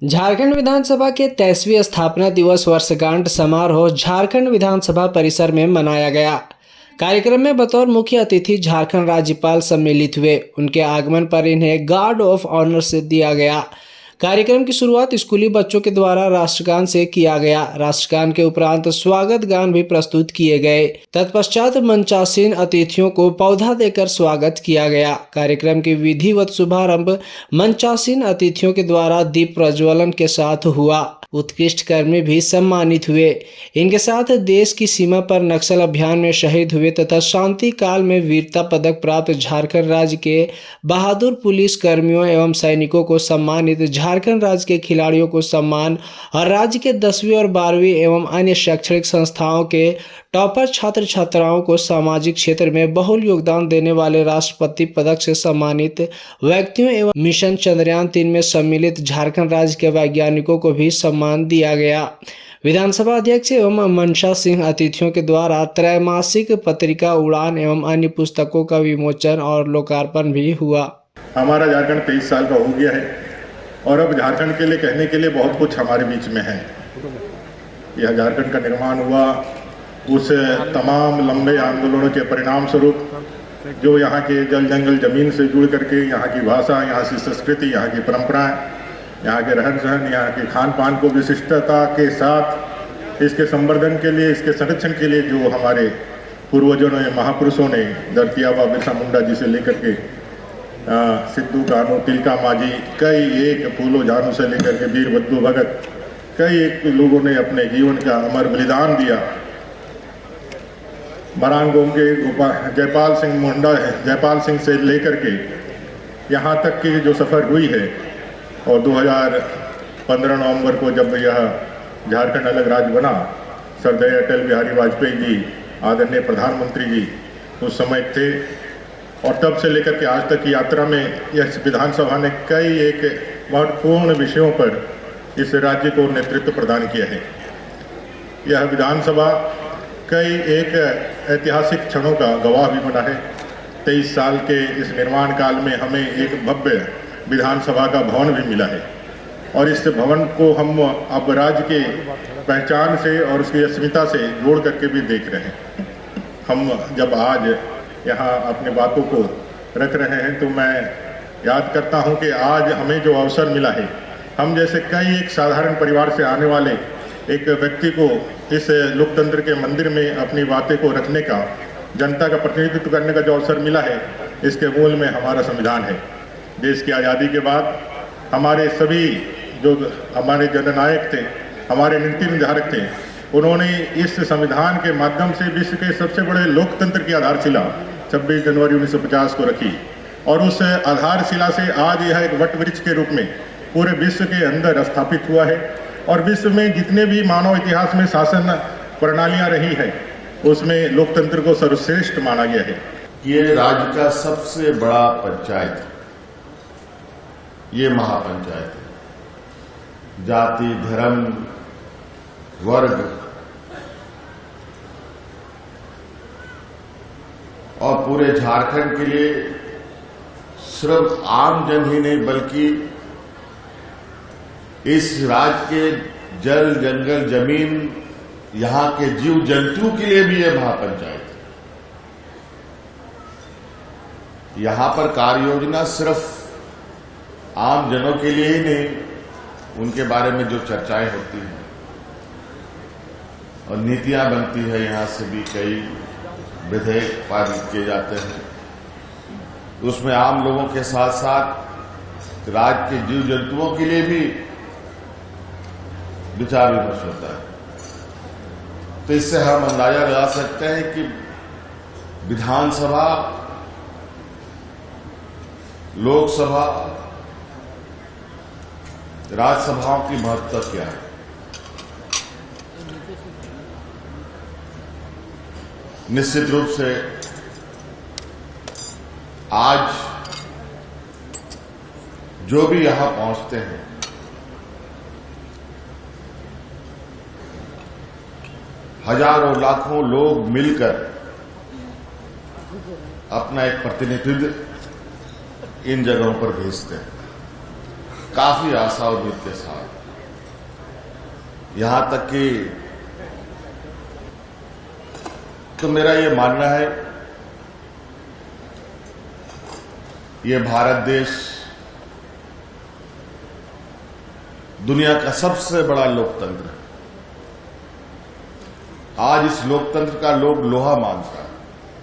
झारखंड विधानसभा के 23वीं स्थापना दिवस वर्षगांठ समारोह झारखंड विधानसभा परिसर में मनाया गया। कार्यक्रम में बतौर मुख्य अतिथि झारखंड राज्यपाल सम्मिलित हुए। उनके आगमन पर इन्हें गार्ड ऑफ ऑनर से दिया गया। कार्यक्रम की शुरुआत स्कूली बच्चों के द्वारा राष्ट्रगान से किया गया। राष्ट्रगान के उपरांत स्वागत गान भी प्रस्तुत किए गए। तत्पश्चात मंचासीन अतिथियों को पौधा देकर स्वागत किया गया। कार्यक्रम के विधिवत शुभारंभ मंचासीन अतिथियों के द्वारा दीप प्रज्वलन के साथ हुआ। उत्कृष्ट कर्मी भी सम्मानित हुए। इनके साथ देश की सीमा पर नक्सल अभियान में शहीद हुए तथा शांति काल में वीरता पदक प्राप्त झारखंड राज्य के बहादुर पुलिस कर्मियों एवं सैनिकों को सम्मानित, झारखंड राज्य के खिलाड़ियों को सम्मान और राज्य के 10वीं और 12वीं एवं अन्य शैक्षणिक संस्थाओं के टॉपर छात्र छात्राओं को सामाजिक क्षेत्र में बहुल योगदान देने वाले राष्ट्रपति पदक से सम्मानित व्यक्तियों एवं मिशन चंद्रयान 3 में सम्मिलित झारखंड राज्य के वैज्ञानिकों को भी सम्मान दिया गया। विधानसभा अध्यक्ष एवं मंशा सिंह अतिथियों के द्वारा त्रैमासिक पत्रिका उड़ान एवं अन्य पुस्तकों का विमोचन और लोकार्पण भी हुआ। हमारा झारखंड 23 साल का हो गया है और अब झारखंड के लिए कहने के लिए बहुत कुछ हमारे बीच में है। यह झारखंड का निर्माण हुआ उस तमाम लंबे आंदोलनों के परिणाम स्वरूप, जो यहाँ के जल जंगल जमीन से जुड़ करके यहाँ की भाषा, यहाँ की संस्कृति, यहाँ की परंपराएं, यहाँ के रहन सहन, यहाँ के खान पान को विशिष्टता के साथ इसके संवर्धन के लिए, इसके संरक्षण के लिए जो हमारे पूर्वजों ने, महापुरुषों ने, धरती आबा बिरसा मुंडा जी से लेकर के सिद्धू कान्हू, तिलका मांझी, कई एक फूलो झानू से लेकर के वीर बद्दू भगत, कई एक लोगों ने अपने जीवन का अमर बलिदान दिया। मरांगोम के जयपाल सिंह मुंडा, जयपाल सिंह से लेकर के यहाँ तक की जो सफ़र हुई है, और 2015 नवंबर को जब यह झारखंड अलग राज्य बना, सरदार अटल बिहारी वाजपेयी जी, आदरणीय प्रधानमंत्री जी उस समय थे, और तब से लेकर के आज तक की यात्रा में यह विधानसभा ने कई एक महत्वपूर्ण विषयों पर इस राज्य को नेतृत्व प्रदान किया है। यह विधानसभा कई एक ऐतिहासिक क्षणों का गवाह भी बना है। 23 साल के इस निर्माण काल में हमें एक भव्य विधानसभा का भवन भी मिला है, और इस भवन को हम अब राज्य के पहचान से और उसकी अस्मिता से जोड़ करके भी देख रहे हैं। हम जब आज यहाँ अपने बातों को रख रहे हैं तो मैं याद करता हूँ कि आज हमें जो अवसर मिला है, हम जैसे कई एक साधारण परिवार से आने वाले एक व्यक्ति को इस लोकतंत्र के मंदिर में अपनी बातें को रखने का, जनता का प्रतिनिधित्व करने का जो अवसर मिला है, इसके मूल में हमारा संविधान है। देश की आज़ादी के बाद हमारे सभी जो हमारे जननायक थे, हमारे नीति निर्धारक थे, उन्होंने इस संविधान के माध्यम से विश्व के सबसे बड़े लोकतंत्र की आधारशिला 26 जनवरी 1950 को रखी, और उस आधारशिला से आज यह एक वट वृक्ष के रूप में पूरे विश्व के अंदर स्थापित हुआ है, और विश्व में जितने भी मानव इतिहास में शासन प्रणालियां रही है, उसमें लोकतंत्र को सर्वश्रेष्ठ माना गया है। ये राज्य का सबसे बड़ा पंचायत है, ये महापंचायत है। जाति, धर्म, वर्ग और पूरे झारखंड के लिए सिर्फ आम जन ही नहीं, बल्कि इस राज्य के जल जंगल जमीन, यहाँ के जीव जंतु के लिए भी यह महापंचायत है। यहाँ पर कार्य योजना सिर्फ आम जनों के लिए ही नहीं, उनके बारे में जो चर्चाएं होती हैं और नीतियां बनती है, यहाँ से भी कई विधेयक पारित किए जाते हैं। उसमें आम लोगों के साथ साथ राज्य के जीव जंतुओं के लिए भी विचार विमर्श होता है। तो इससे हम अंदाजा लगा सकते हैं कि विधानसभा, लोकसभा, राज्यसभाओं की महत्ता क्या है। निश्चित रूप से आज जो भी यहां पहुंचते हैं, हजारों लाखों लोग मिलकर अपना एक प्रतिनिधित्व इन जगहों पर भेजते हैं। काफी आशा उम्मीद के साथ, यहां तक कि तो मेरा ये मानना है, ये भारत देश दुनिया का सबसे बड़ा लोकतंत्र है। आज इस लोकतंत्र का लोग लोहा मानता है।